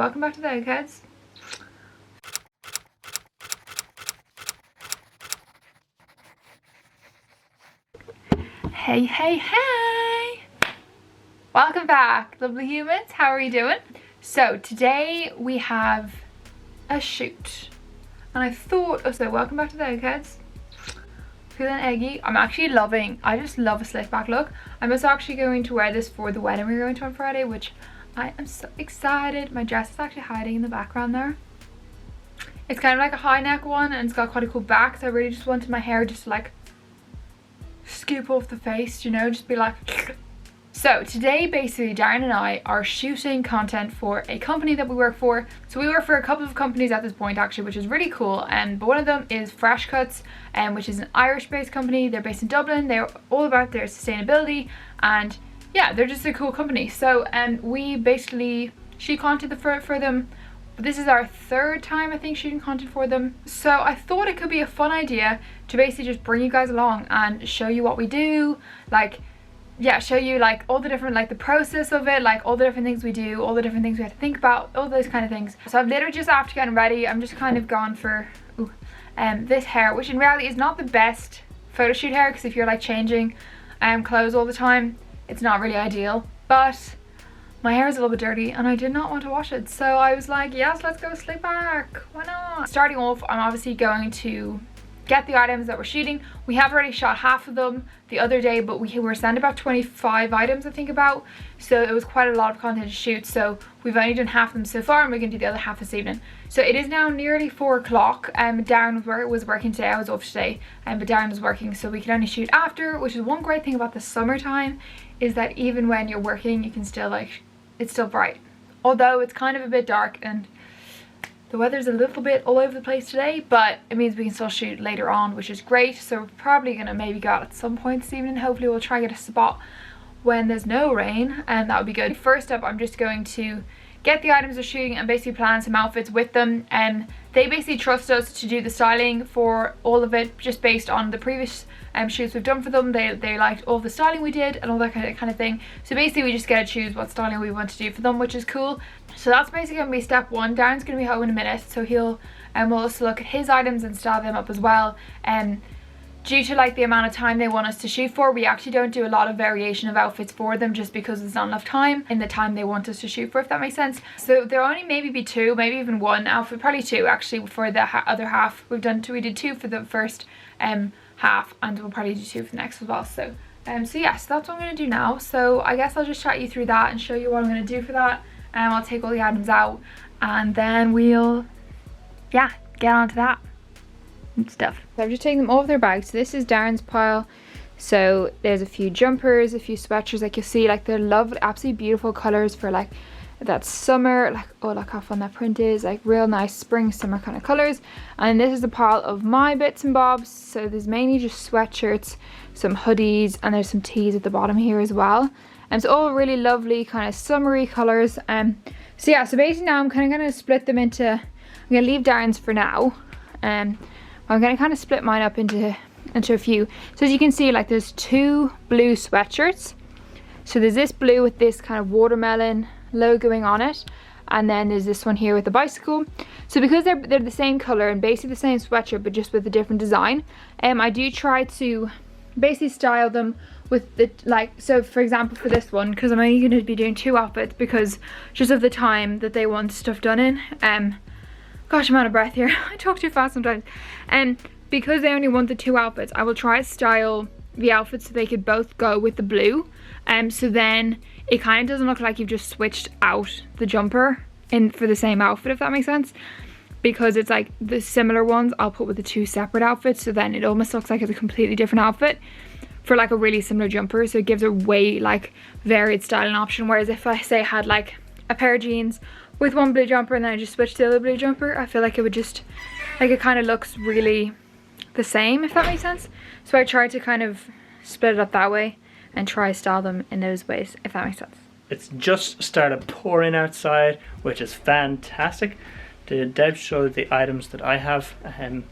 welcome back to the Eggheads. Hey, hey, hey! Welcome back, lovely humans. How are you doing? So today we have a shoot. And I thought, oh, so welcome back to the Eggheads. Feeling eggy. I'm actually loving, I just love a slick back look. I'm also actually going to wear this for the wedding we're going to on Friday, which I am so excited. My dress is actually hiding in the background there. It's kind of like a high neck one and it's got quite a cool back, so I really just wanted my hair just to like scoop off the face, you know, just be like. So today basically Darren and I are shooting content for a company that we work for. So we work for a couple of companies at this point actually, which is really cool, but one of them is Fresh Cuts, which is an Irish based company. They're based in Dublin. They're all about their sustainability, and yeah, they're just a cool company. So we basically shoot content for them. This is our third time I think shooting content for them, so I thought it could be a fun idea to basically just bring you guys along and show you what we do, like, yeah, show you like all the different, like the process of it, like all the different things we do, all the different things we have to think about, all those kind of things. So I'm literally just after getting ready, I'm just kind of gone for this hair, which in reality is not the best photo shoot hair, because if you're like changing clothes all the time, it's not really ideal. But my hair is a little bit dirty and I did not want to wash it, so I was like, yes, let's go slick back, why not? Starting off, I'm obviously going to get the items that we're shooting. We have already shot half of them the other day, but we were sent about 25 items I think about, so it was quite a lot of content to shoot. So we've only done half of them so far and we're going to do the other half this evening. So it is now nearly 4 o'clock. Darren was working today, I was off today, but Darren was working, so we can only shoot after, which is one great thing about the summertime, is that even when you're working you can still like, it's still bright, although it's kind of a bit dark and the weather's a little bit all over the place today, but it means we can still shoot later on, which is great. So we're probably gonna maybe go out at some point this evening. Hopefully we'll try and get a spot when there's no rain, and that would be good. First up, I'm just going to get the items we're shooting and basically plan some outfits with them, and they basically trust us to do the styling for all of it, just based on the previous shoots we've done for them. They liked all the styling we did and all that kind of thing. So basically we just get to choose what styling we want to do for them, which is cool. So that's basically going to be step one. Darren's going to be home in a minute, so he'll we'll also look at his items and style them up as well. Due to like the amount of time they want us to shoot for, we actually don't do a lot of variation of outfits for them, just because there's not enough time in the time they want us to shoot for, if that makes sense. So there'll only maybe be 2, maybe even 1 outfit, probably 2 actually for the other half. We did 2 for the first half, and we'll probably do 2 for the next as well. So so yeah, so that's what I'm going to do now. So I guess I'll just chat you through that and show you what I'm going to do for that. I'll take all the items out and then we'll, yeah, get on to that and stuff. So I've just taken them all of their bags. So this is Darren's pile. So there's a few jumpers, a few sweatshirts, like you'll see, like they're lovely, absolutely beautiful colors for like that summer, like, oh look how fun that print is, like real nice spring summer kind of colors. And this is the pile of my bits and bobs. So there's mainly just sweatshirts, some hoodies, and there's some tees at the bottom here as well. And it's all really lovely kind of summery colors. So yeah, so basically now I'm kind of going to split them into, I'm going to leave Darren's for now. I'm going to kind of split mine up into a few. So as you can see, like there's 2 blue sweatshirts. So there's this blue with this kind of watermelon logoing on it, and then there's this one here with the bicycle. So because they're the same color and basically the same sweatshirt but just with a different design, I do try to basically style them with the, like, so for example for this one, because I'm only going to be doing 2 outfits because just of the time that they want stuff done in. Gosh, I'm out of breath here. I talk too fast sometimes. Because they only want the 2 outfits, I will try to style the outfits so they could both go with the blue. So then it kind of doesn't look like you've just switched out the jumper in for the same outfit, if that makes sense. Because it's like the similar ones I'll put with the 2 separate outfits, so then it almost looks like it's a completely different outfit for like a really similar jumper. So it gives a way like varied styling option. Whereas if I say I had like a pair of jeans with 1 blue jumper and then I just switched to the other blue jumper, I feel like it would just, like, it kind of looks really the same, if that makes sense. So I tried to kind of split it up that way and try to style them in those ways, if that makes sense. It's just started pouring outside, which is fantastic. Did Debs show the items that I have?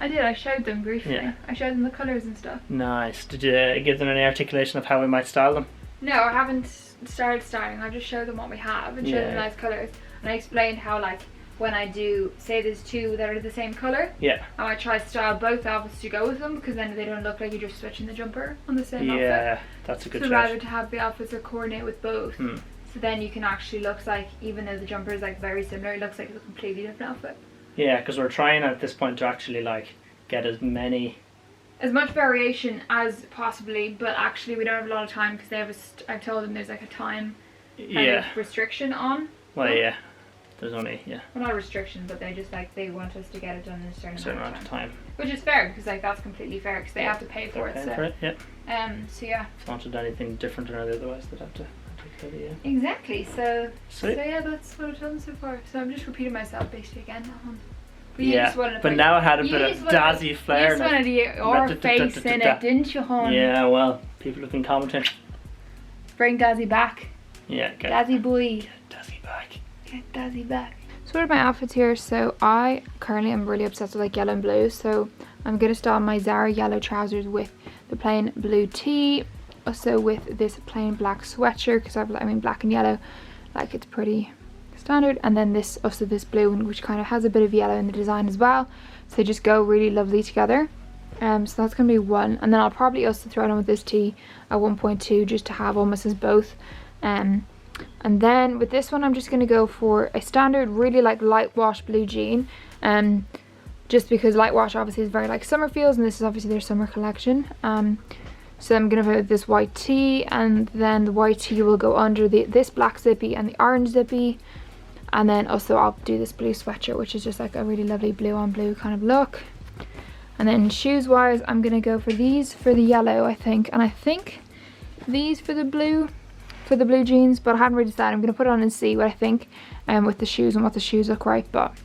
I did, I showed them briefly. Yeah. I showed them the colours and stuff. Nice. Did you give them any articulation of how we might style them? No, I haven't started styling. I just showed them what we have and showed them nice colours. and I explained how like when I do, say there's two that are the same colour, Yeah. I might try to style both outfits to go with them, because then they don't look like you're just switching the jumper on the same outfit. Yeah, that's a good So shout. rather to have the outfits that coordinate with both. Hmm. So then you can actually look like, even though the jumper is like very similar, it looks like a completely different outfit. Yeah, because we're trying at this point to actually like get as much variation as possibly, but actually we don't have a lot of time, because they have I've told them there's like a time kind of restriction on. Well, yeah. There's only, well, not a restriction, but they just like, they want us to get it done in a certain amount of time. Which is fair, because like that's completely fair, because they have to pay for it. So yeah. So yeah. If they wanted anything different or otherwise, they'd have to pay it, yeah. Exactly. So Sweet. So yeah, that's what I've done so far. So I'm just repeating myself basically again. That one. But Yeah, but now it had a bit of Dazzy flair. You just wanted your face in it, didn't you, hon? Yeah, well, people have been commenting. Bring Dazzy back. Yeah, get Dazzy boy. Dazzy back. Get Dazzy back. So what are my outfits here? So I currently am really obsessed with like yellow and blue. So I'm going to style my Zara yellow trousers with the plain blue tee. Also with this plain black sweatshirt, because I mean black and yellow, like it's pretty standard. And then this, also this blue one, which kind of has a bit of yellow in the design as well. So they just go really lovely together. So that's going to be one. And then I'll probably also throw it on with this tee at 1.2 just to have almost as both. And then with this one I'm just going to go for a standard really like light wash blue jean, just because light wash obviously is very like summer feels, and this is obviously their summer collection. So I'm going to put this white tee, and then the white tee will go under this black zippy and the orange zippy, and then also I'll do this blue sweatshirt, which is just like a really lovely blue on blue kind of look. And then shoes wise I'm going to go for these for the yellow, I think, and I think these for the blue jeans, but I haven't really decided. I'm going to put it on and see what I think with the shoes and what the shoes look right. But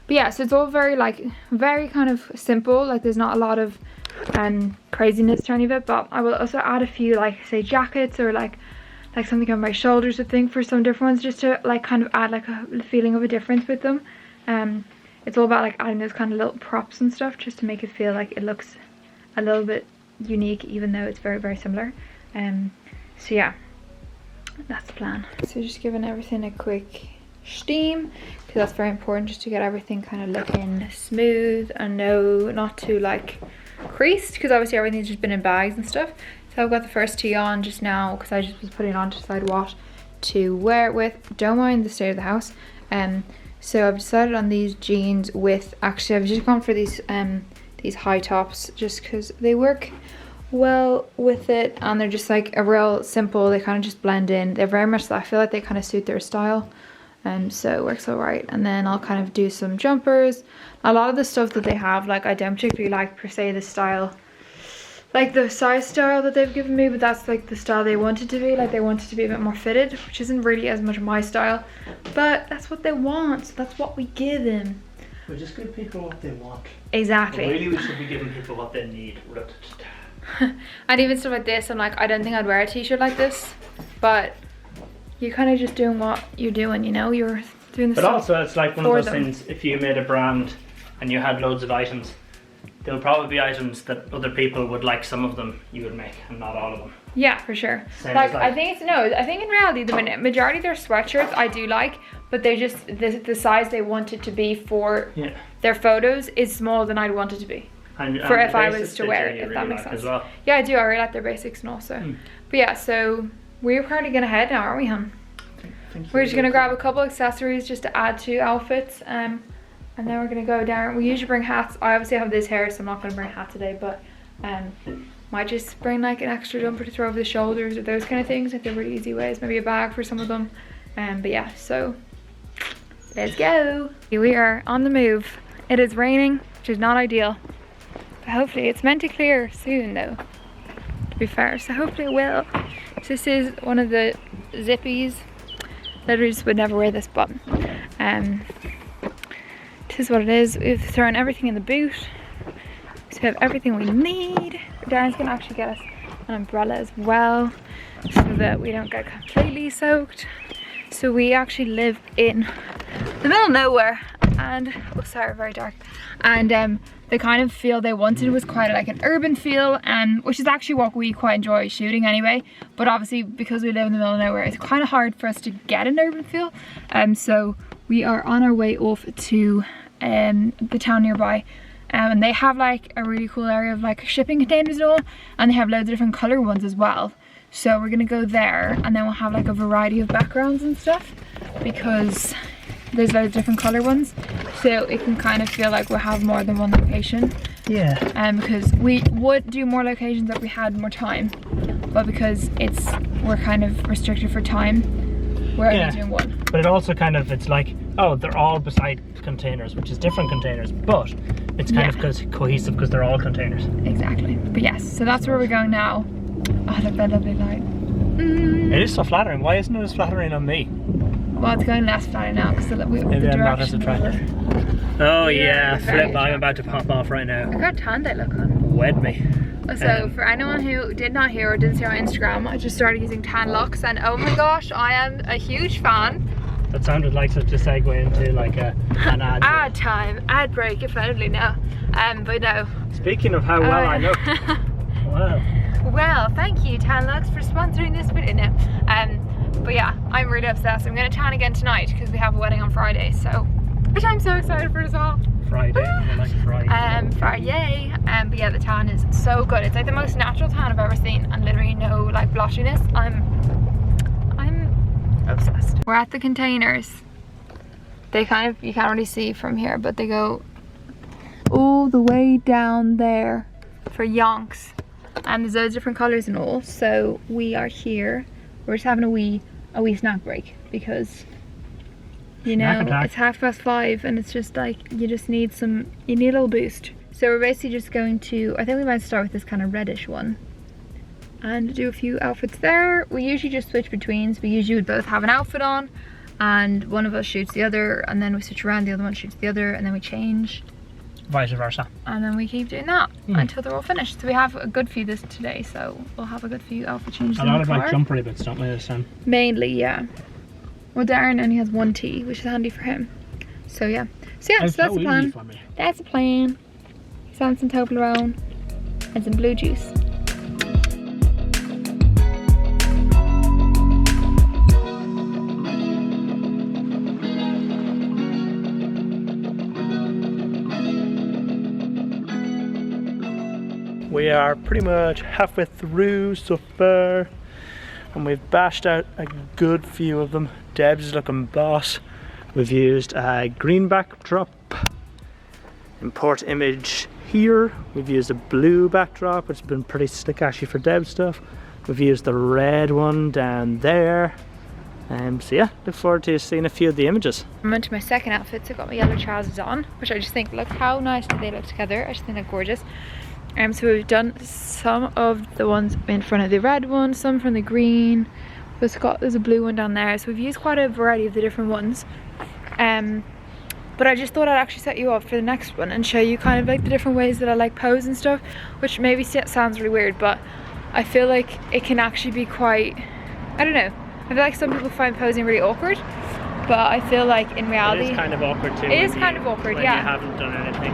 yeah, so it's all very like very kind of simple, like there's not a lot of craziness to any of it. But I will also add a few like say jackets or like something on my shoulders, I think, for some different ones, just to like kind of add like a feeling of a difference with them. It's all about like adding those kind of little props and stuff just to make it feel like it looks a little bit unique, even though it's very, very similar. So yeah, that's the plan. So just giving everything a quick steam, because that's very important, just to get everything kind of looking smooth and not too like creased, because obviously everything's just been in bags and stuff. So I've got the first tee on just now because I just was putting it on to decide what to wear it with. Don't mind the state of the house. So I've decided on these jeans with, actually I've just gone for these high tops just because they work well with it, and they're just like a real simple, they kind of just blend in. They're very much, I feel like they kind of suit their style, so it works all right. And then I'll kind of do some jumpers. A lot of the stuff that they have, like I don't particularly like per se the style, like the size style that they've given me, but that's like the style they want it to be. Like they want it to be a bit more fitted, which isn't really as much my style, but that's what they want, so that's what we give them. We just give people what they want. Exactly. But really we should be giving people what they need. And even stuff like this, I'm like, I don't think I'd wear a t-shirt like this, but you're kind of just doing what you're doing, you know, you're doing the But stuff also it's like one of those things, if you made a brand and you had loads of items, there would probably be items that other people would like, some of them you would make and not all of them. Yeah, for sure. Same Like, as I think in reality the majority of their sweatshirts I do like, but they just, the size they want it to be for their photos is smaller than I'd want it to be. And for if I was to wear it, if that makes sense. As well. Yeah, I do. I really like their basics and also. But yeah, so we're probably gonna head now, aren't we, hon? We're just gonna grab a couple accessories just to add to outfits, and then we're gonna go down. We usually bring hats. I obviously have this hair, so I'm not gonna bring a hat today, but might just bring like an extra jumper to throw over the shoulders or those kind of things if they're really easy ways. Maybe a bag for some of them. But yeah, so let's go. We are on the move. It is raining, which is not ideal. But hopefully it's meant to clear soon though, to be fair, so hopefully it will. So this is one of the zippies. Literally just would never wear this, but this is what it is. We've thrown everything in the boot, so we have everything we need. Darren's gonna actually get us an umbrella as well, so that we don't get completely soaked. So we actually live in the middle of nowhere, and oh sorry, very dark, and the kind of feel they wanted was quite like an urban feel, which is actually what we quite enjoy shooting anyway. But obviously because we live in the middle of nowhere, it's kind of hard for us to get an urban feel, so we are on our way off to the town nearby. And they have like a really cool area of like shipping containers and all, and they have loads of different color ones as well. So we're gonna go there, and then we'll have like a variety of backgrounds and stuff, because there's loads of different color ones, so it can kind of feel like we'll have more than one location. Yeah. Because we would do more locations if we had more time, but because we're kind of restricted for time, we're only doing one. But it also kind of, it's like, oh, they're all beside containers, which is different containers, but it's kind of cohesive because they're all containers. Exactly. But yes, so that's where we're going now. Oh, look at that lovely light. It is so flattering. Why isn't it as flattering on me? Well, it's going less flattering now because maybe I'm not as attractive. Oh yeah, flip! I'm about to pop off right now. Look how tan they look on. Wed me. So for anyone who did not hear or didn't see on Instagram, I just started using tan locks, and oh my gosh, I am a huge fan. That sounded like such a segue into like an ad. Ad time, ad break, if only now. But no. Speaking of how well I look. Wow. Well, thank you Tan Lux for sponsoring this video. No. But yeah, I'm really obsessed. I'm gonna tan again tonight because we have a wedding on Friday, so which I'm so excited for as well. Friday, I like Friday. Friday. But yeah, the tan is so good. It's like the most natural tan I've ever seen, and literally no like blotchiness. I'm obsessed. We're at the containers. They kind of, you can't really see from here, but they go all the way down there for yonks. And there's loads of different colours and all. So we are here. We're just having a wee snack break because, you know, it's 5:30 and it's just like you need a little boost. So we're basically just going to, I think we might start with this kind of reddish one and do a few outfits there. We usually just switch between, so we usually would both have an outfit on and one of us shoots the other, and then we switch around, the other one shoots the other, and then we change. Vice versa. And then we keep doing that until they're all finished. So we have a good few today, so we'll have a good few outfit changes. A lot of like jumpery bits, don't we, this time? Mainly, yeah. Well, Darren only has one tee, which is handy for him. So yeah. So that's the plan. That's the plan. He's on some Toblerone and some blue juice. We are pretty much halfway through so far, and we've bashed out a good few of them. Debs is looking boss. We've used a green backdrop, import image here. We've used a blue backdrop, which has been pretty slick actually for Debs stuff. We've used the red one down there. So yeah, look forward to seeing a few of the images. I'm into my second outfit, so I've got my yellow trousers on, which I just think, look how nice do they look together. I just think they're gorgeous. So we've done some of the ones in front of the red one, some from the green. There's a blue one down there. So we've used quite a variety of the different ones. But I just thought I'd actually set you up for the next one and show you kind of like the different ways that I like pose and stuff, which maybe sounds really weird, but I feel like it can actually be quite, I don't know. I feel like some people find posing really awkward, but I feel like in reality... It is kind of awkward too. It is kind of awkward, when yeah. you haven't done anything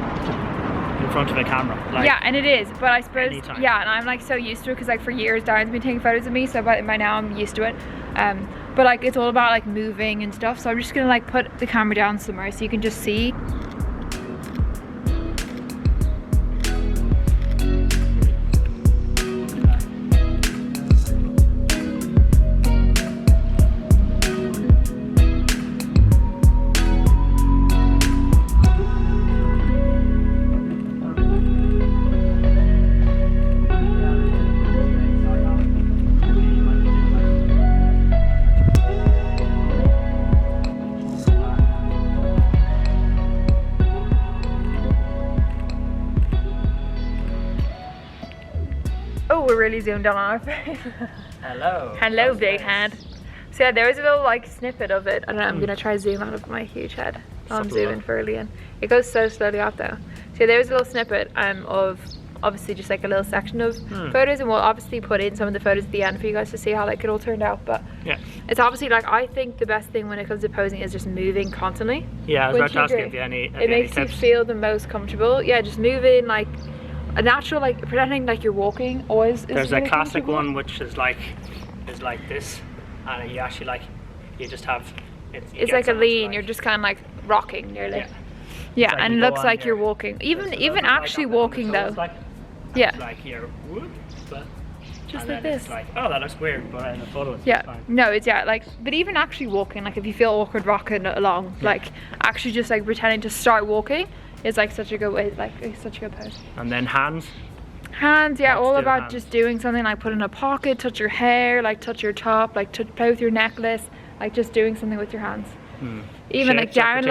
in front of a camera. Like, yeah, and it is, but I suppose, anytime. yeah, and I'm like so used to it because like for years Darren's been taking photos of me, so by now I'm used to it. But like it's all about like moving and stuff, so I'm just gonna like put the camera down somewhere so you can just see. Oh, we're really zoomed on our face. Hello. Hello, big head. So yeah, there was a little like snippet of it. I don't know, I'm gonna try to zoom out of my huge head. I'm zooming for early in. It goes so slowly off though. So yeah, there was a little snippet of obviously just like a little section of photos, and we'll obviously put in some of the photos at the end for you guys to see how like it all turned out. But yeah, it's obviously like, I think the best thing when it comes to posing is just moving constantly. Yeah, I was about to ask if you had any It makes you feel the most comfortable. Yeah, just moving like a natural, like pretending like you're walking always. There's a classic one which is like this, and you actually like, you just have it's like a lean. You're just kind of like rocking nearly. Yeah, like and it you go looks on like here. you're walking. Even like actually on the walking though. toes, like, Yeah. it's like here, whoop, but, Just and like then this. it's like, oh, that looks weird, but in the photo it's Yeah, fine. no, it's like, but even actually walking, like if you feel awkward rocking along, like actually just like pretending to start walking is like such a good way, like it's such a good pose. And then hands. Hands, yeah, Let's all do about hands. just doing something like put in a pocket, touch your hair, like touch your top, like play with your necklace, like just doing something with your hands. Even like Shapes Darren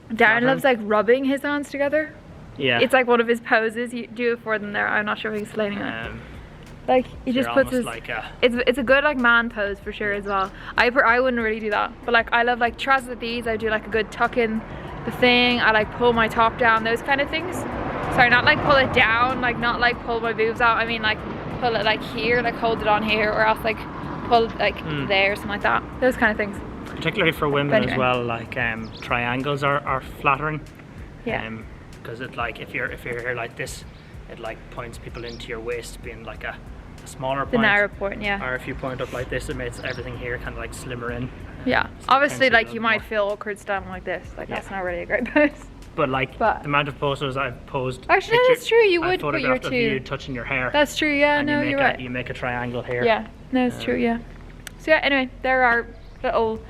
particularly. loves like rubbing his hands together. Yeah. It's like one of his poses. You do it for them there. I'm not sure if he's explaining it. Like he just puts his like a, it's a good like man pose for sure as well. I wouldn't really do that, but like I love like trousers like these. I do like a good tuck in the thing. I like pull my top down, those kind of things. Sorry, not like pull it down, like not like pull my boobs out. I mean like pull it like here, like hold it on here, or else like pull it like there, something like that. Those kind of things. particularly for women Anyway. as well, like triangles are flattering. Yeah. Because it like if you're here like this, it like points people into your waist being like a smaller point. The narrow point, yeah. Or if you point up like this, it makes everything here kind of like slimmer in. Yeah. So Obviously, tends to like be a you little might more. feel awkward standing like this. Like Yeah. that's not really a great pose. But like But- the amount of photos I've posed. Actually, no, that's true. You I would put your photographed of you two. touching your hair. That's true. Yeah. and No, you you're make right. you make a triangle here. Yeah. No, it's true. Yeah. So yeah. Anyway, there are little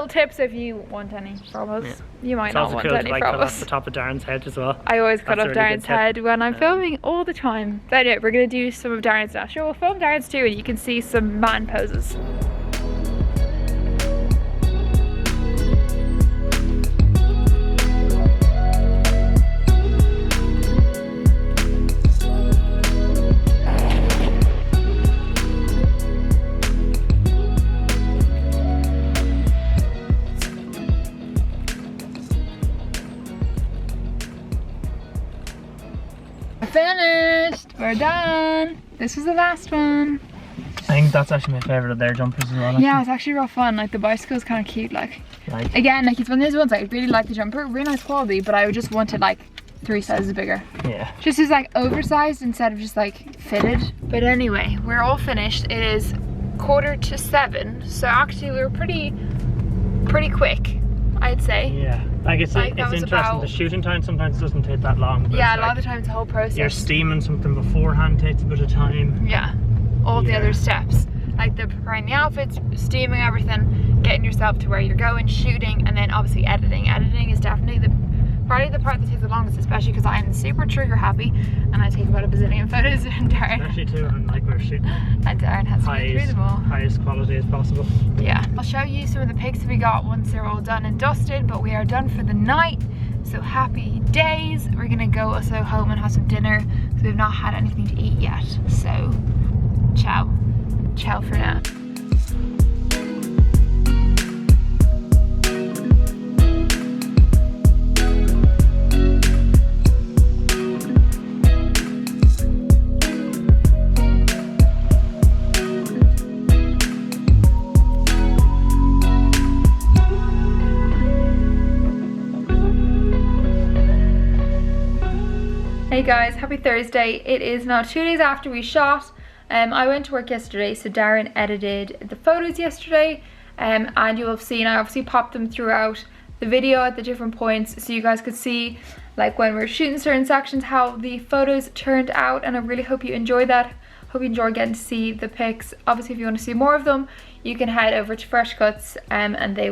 tips if you want any from us. Yeah. You might It's not also want cool to any like from cut off us. the top of Darren's head as well. I always cut That's off a really good Darren's tip. head when I'm filming all the time. But anyway, we're gonna do some of Darren's now. Sure, we'll film Darren's too, and you can see some man poses. Finished. We're done. This was the last one. I think that's actually my favourite of their jumpers as well. Yeah, it's actually real fun. Like the bicycle is kind of cute. Like Like, again, like it's one of those ones. I really like the jumper, really nice quality, but I would just want it like 3 sizes bigger. yeah. Just as like oversized instead of just like fitted. But anyway, we're all finished. It is 6:45, so actually we were pretty quick, I'd say. Yeah. Like it's Like, that was interesting. about- The shooting time sometimes doesn't take that long. But Yeah, it's a lot like of the time it's a whole process. you're steaming something beforehand takes a bit of time. Yeah, all the Yeah. other steps, like the preparing the outfits, steaming everything, getting yourself to where you're going, shooting, and then obviously editing. Editing is definitely probably the part that takes the longest, especially because I'm super trigger happy and I take about a bazillion photos and Darren Especially too when like we're shooting has to go through them all. highest quality as possible. Yeah, I'll show you some of the pics we got once they're all done and dusted, but we are done for the night. So happy days. We're gonna go also home and have some dinner because we've not had anything to eat yet. So ciao for now. Hey guys, happy Thursday. It is now 2 days after we shot. I went to work yesterday, so Darren edited the photos yesterday, and you'll have seen I obviously popped them throughout the video at the different points so you guys could see like when we were shooting certain sections how the photos turned out, and I really hope you enjoyed that. Hope you enjoy getting to see the pics. Obviously if you want to see more of them you can head over to Fresh Cuts and they're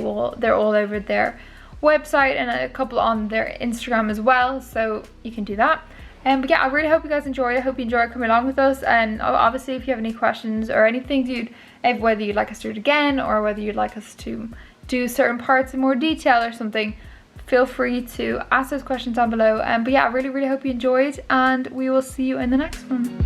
all over their website and a couple on their Instagram as well, so you can do that. But yeah, I really hope you guys enjoyed. I hope you enjoyed coming along with us. And obviously, if you have any questions or anything, whether you'd like us to do it again or whether you'd like us to do certain parts in more detail or something, feel free to ask those questions down below. But yeah, I really hope you enjoyed, and we will see you in the next one.